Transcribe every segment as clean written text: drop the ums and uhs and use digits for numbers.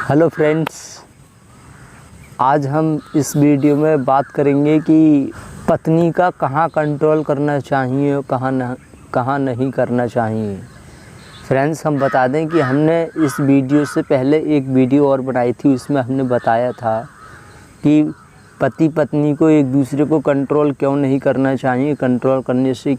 Hello friends, आज हम इस वीडियो में बात करेंगे कि पत्नी का कहाँ कंट्रोल करना चाहिए और कहाँ नहीं करना चाहिए। फ्रेंड्स, हम बता दें कि हमने इस वीडियो से पहले एक वीडियो और बनाई थी। उसमें हमने बताया था कि पति पत्नी को एक दूसरे को कंट्रोल क्यों नहीं करना चाहिए, कंट्रोल करने से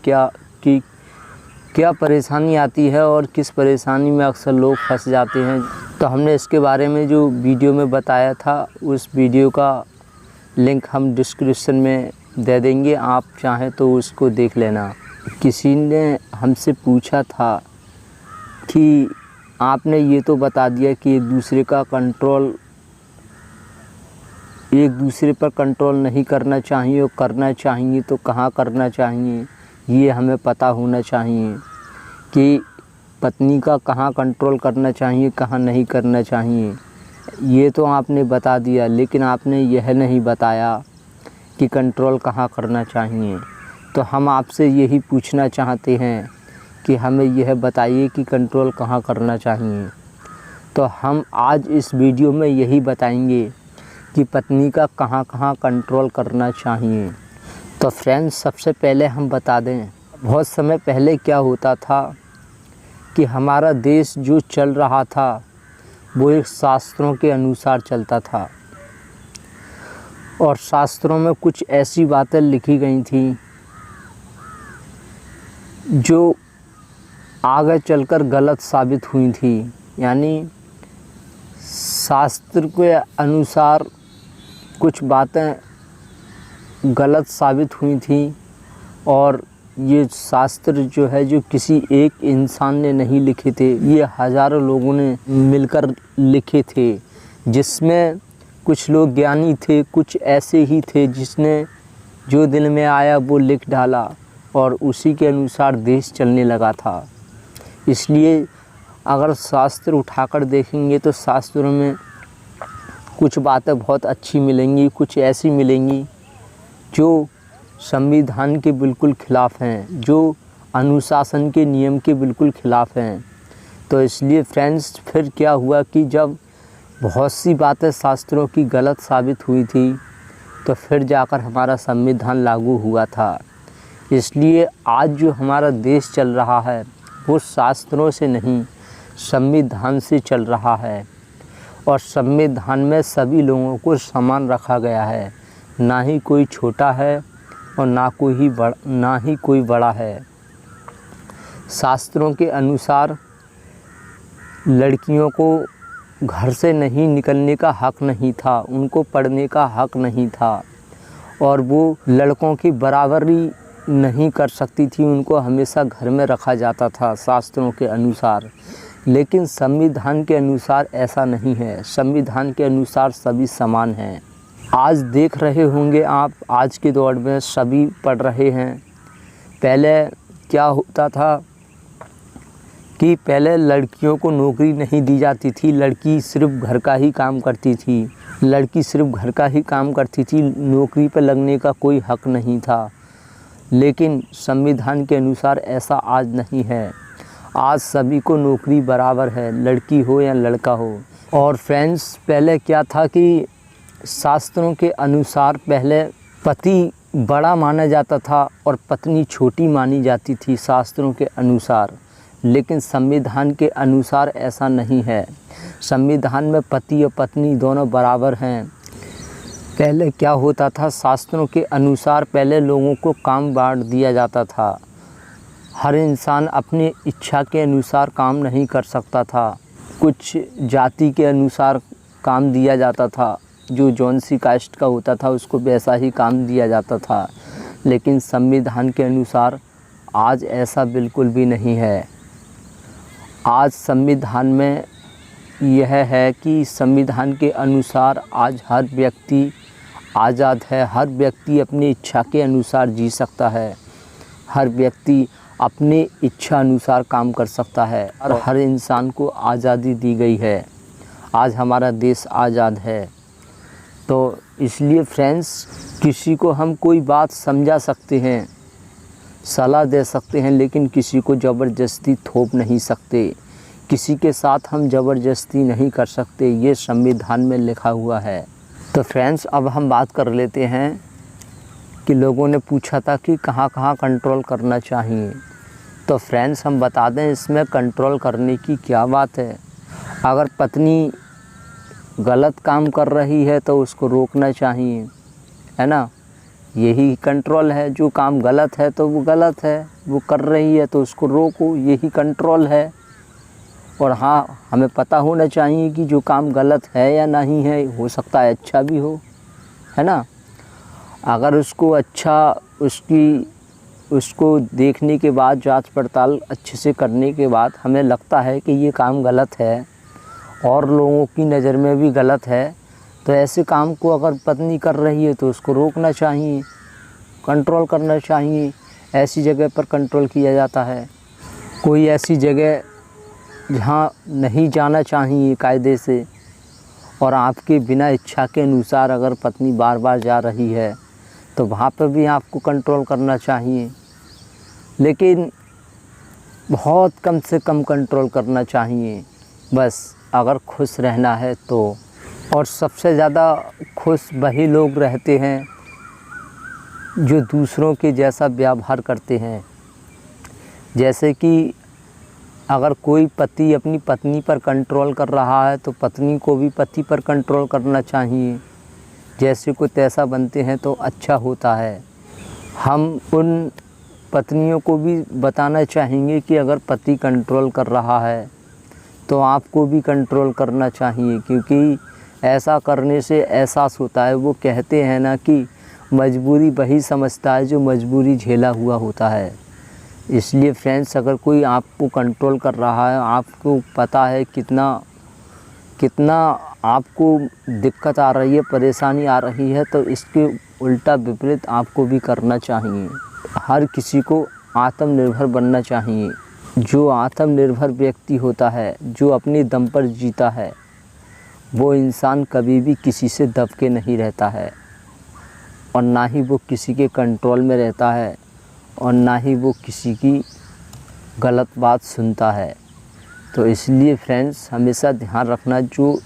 क्या परेशानी आती है और किस परेशानी में अक्सर लोग फंस जाते हैं। तो हमने इसके बारे में जो वीडियो में बताया था, उस वीडियो का लिंक हम डिस्क्रिप्शन में दे देंगे, आप चाहें तो उसको देख लेना। किसी ने हमसे पूछा था कि आपने ये तो बता दिया कि एक दूसरे पर कंट्रोल नहीं करना चाहिए और करना चाहिए तो कहाँ करना चाहिए, ये हमें पता होना चाहिए कि पत्नी का कहाँ कंट्रोल करना चाहिए, कहाँ नहीं करना चाहिए। ये तो आपने बता दिया, लेकिन आपने यह नहीं बताया कि कंट्रोल कहाँ करना चाहिए। तो हम आपसे यही पूछना चाहते हैं कि हमें यह बताइए कि कंट्रोल कहाँ करना चाहिए। तो हम आज इस वीडियो में यही बताएंगे कि पत्नी का कहाँ कहाँ कंट्रोल करना चाहिए। तो फ्रेंड्स, सबसे पहले हम बता दें, बहुत समय पहले क्या होता था कि हमारा देश जो चल रहा था वो एक शास्त्रों के अनुसार चलता था, और शास्त्रों में कुछ ऐसी बातें लिखी गई थी जो आगे चलकर गलत साबित हुई थी। यानी शास्त्र के अनुसार कुछ बातें गलत साबित हुई थी, और ये शास्त्र जो है जो किसी एक इंसान ने नहीं लिखे थे, ये हज़ारों लोगों ने मिलकर लिखे थे। जिसमें कुछ लोग ज्ञानी थे, कुछ ऐसे ही थे जिसने जो दिल में आया वो लिख डाला और उसी के अनुसार देश चलने लगा था। इसलिए अगर शास्त्र उठाकर देखेंगे तो शास्त्रों में कुछ बातें बहुत अच्छी मिलेंगी, कुछ ऐसी मिलेंगी जो संविधान के बिल्कुल ख़िलाफ़ हैं, जो अनुशासन के नियम के बिल्कुल ख़िलाफ़ हैं। तो इसलिए फ्रेंड्स, फिर क्या हुआ कि जब बहुत सी बातें शास्त्रों की गलत साबित हुई थी तो फिर जाकर हमारा संविधान लागू हुआ था। इसलिए आज जो हमारा देश चल रहा है वो शास्त्रों से नहीं, संविधान से चल रहा है। और संविधान में सभी लोगों को समान रखा गया है, ना ही कोई छोटा है और ना ही कोई बड़ा है। शास्त्रों के अनुसार लड़कियों को घर से नहीं निकलने का हक नहीं था, उनको पढ़ने का हक नहीं था, और वो लड़कों की बराबरी नहीं कर सकती थी, उनको हमेशा घर में रखा जाता था शास्त्रों के अनुसार। लेकिन संविधान के अनुसार ऐसा नहीं है, संविधान के अनुसार सभी समान हैं। आज देख रहे होंगे आप, आज के दौर में सभी पढ़ रहे हैं। पहले क्या होता था कि पहले लड़कियों को नौकरी नहीं दी जाती थी, लड़की सिर्फ घर का ही काम करती थी, नौकरी पर लगने का कोई हक नहीं था। लेकिन संविधान के अनुसार ऐसा आज नहीं है, आज सभी को नौकरी बराबर है, लड़की हो या लड़का हो। और फ्रेंड्स, पहले क्या था कि शास्त्रों के अनुसार पहले पति बड़ा माना जाता था और पत्नी छोटी मानी जाती थी शास्त्रों के अनुसार। लेकिन संविधान के अनुसार ऐसा नहीं है, संविधान में पति और पत्नी दोनों बराबर हैं। पहले क्या होता था, शास्त्रों के अनुसार पहले लोगों को काम बांट दिया जाता था। हर इंसान अपनी इच्छा के अनुसार काम नहीं कर सकता था, कुछ जाति के अनुसार काम दिया जाता था, जो जौन सी कास्ट का होता था उसको वैसा ही काम दिया जाता था। लेकिन संविधान के अनुसार आज ऐसा बिल्कुल भी नहीं है। आज संविधान में यह है कि संविधान के अनुसार आज हर व्यक्ति आज़ाद है, हर व्यक्ति अपनी इच्छा के अनुसार जी सकता है, हर व्यक्ति अपनी इच्छा अनुसार काम कर सकता है, और हर इंसान को आज़ादी दी गई है। आज हमारा देश आज़ाद है। तो इसलिए फ्रेंड्स, किसी को हम कोई बात समझा सकते हैं, सलाह दे सकते हैं, लेकिन किसी को ज़बरदस्ती थोप नहीं सकते। किसी के साथ हम ज़बरदस्ती नहीं कर सकते, ये संविधान में लिखा हुआ है। तो फ्रेंड्स, अब हम बात कर लेते हैं कि लोगों ने पूछा था कि कहाँ कहाँ कंट्रोल करना चाहिए। तो फ्रेंड्स, हम बता दें इसमें कंट्रोल करने की क्या बात है। अगर पत्नी गलत काम कर रही है तो उसको रोकना चाहिए, है ना। यही कंट्रोल है। जो काम गलत है तो वो गलत है, वो कर रही है तो उसको रोको, यही कंट्रोल है। और हाँ, हमें पता होना चाहिए कि जो काम गलत है या नहीं है, हो सकता है अच्छा भी हो, है ना। अगर उसको उसको देखने के बाद, जांच पड़ताल अच्छे से करने के बाद हमें लगता है कि ये काम गलत है और लोगों की नज़र में भी गलत है, तो ऐसे काम को अगर पत्नी कर रही है तो उसको रोकना चाहिए, कंट्रोल करना चाहिए। ऐसी जगह पर कंट्रोल किया जाता है। कोई ऐसी जगह जहाँ नहीं जाना चाहिए कायदे से, और आपके बिना इच्छा के अनुसार अगर पत्नी बार बार जा रही है तो वहाँ पर भी आपको कंट्रोल करना चाहिए, लेकिन बहुत कम से कम कंट्रोल करना चाहिए, बस अगर खुश रहना है तो। और सबसे ज़्यादा खुश वही लोग रहते हैं जो दूसरों के जैसा व्यवहार करते हैं। जैसे कि अगर कोई पति अपनी पत्नी पर कंट्रोल कर रहा है तो पत्नी को भी पति पर कंट्रोल करना चाहिए। जैसे को तैसा बनते हैं तो अच्छा होता है। हम उन पत्नियों को भी बताना चाहेंगे कि अगर पति कंट्रोल कर रहा है तो आपको भी कंट्रोल करना चाहिए, क्योंकि ऐसा करने से एहसास होता है। वो कहते हैं ना कि मजबूरी वही समझता है जो मजबूरी झेला हुआ होता है। इसलिए फ्रेंड्स, अगर कोई आपको कंट्रोल कर रहा है, आपको पता है कितना आपको दिक्कत आ रही है, परेशानी आ रही है, तो इसके उल्टा विपरीत आपको भी करना चाहिए। हर किसी को आत्मनिर्भर बनना चाहिए। जो आत्मनिर्भर व्यक्ति होता है, जो अपने दम पर जीता है, वो इंसान कभी भी किसी से दब के नहीं रहता है, और ना ही वो किसी के कंट्रोल में रहता है, और ना ही वो किसी की गलत बात सुनता है। तो इसलिए फ्रेंड्स, हमेशा ध्यान रखना, जो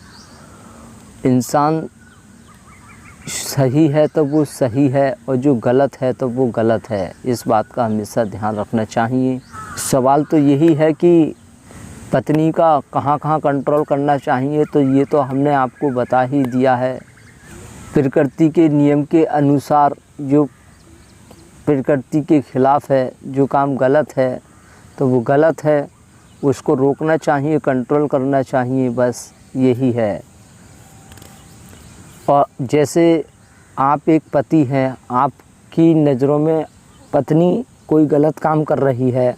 इंसान सही है तो वो सही है, और जो गलत है तो वो गलत है। इस बात का हमेशा ध्यान रखना चाहिए। सवाल तो यही है कि पत्नी का कहाँ कहाँ कंट्रोल करना चाहिए, तो ये तो हमने आपको बता ही दिया है। प्रकृति के नियम के अनुसार, जो प्रकृति के ख़िलाफ़ है, जो काम गलत है तो वो गलत है, उसको रोकना चाहिए, कंट्रोल करना चाहिए, बस यही है। और जैसे आप एक पति हैं, आपकी नज़रों में पत्नी कोई गलत काम कर रही है,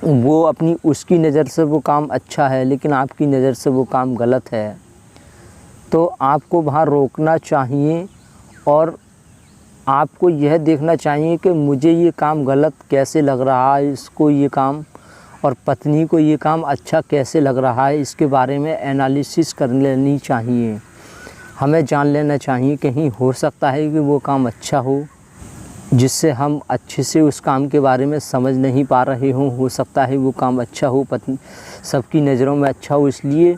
वो उसकी नज़र से वो काम अच्छा है, लेकिन आपकी नज़र से वो काम गलत है, तो आपको वहाँ रोकना चाहिए। और आपको यह देखना चाहिए कि मुझे ये काम गलत कैसे लग रहा है, इसको ये काम, और पत्नी को ये काम अच्छा कैसे लग रहा है, इसके बारे में एनालिसिस कर लेनी चाहिए। हमें जान लेना चाहिए, कहीं हो सकता है कि वो काम अच्छा हो जिससे हम अच्छे से उस काम के बारे में समझ नहीं पा रहे हों। हो सकता है वो काम अच्छा हो, पत्नी सबकी नज़रों में अच्छा हो। इसलिए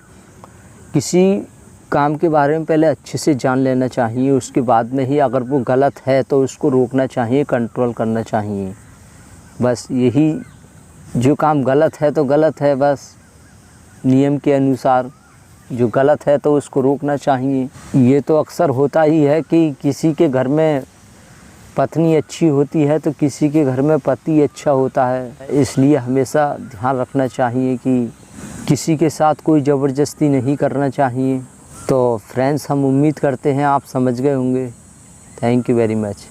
किसी काम के बारे में पहले अच्छे से जान लेना चाहिए, उसके बाद में ही अगर वो गलत है तो उसको रोकना चाहिए, कंट्रोल करना चाहिए। बस यही, जो काम गलत है तो गलत है, बस नियम के अनुसार। जो गलत है तो उसको रोकना चाहिए। ये तो अक्सर होता ही है कि किसी के घर में पत्नी अच्छी होती है तो किसी के घर में पति अच्छा होता है। इसलिए हमेशा ध्यान रखना चाहिए कि किसी के साथ कोई ज़बरदस्ती नहीं करना चाहिए। तो फ्रेंड्स, हम उम्मीद करते हैं आप समझ गए होंगे। Thank you very much.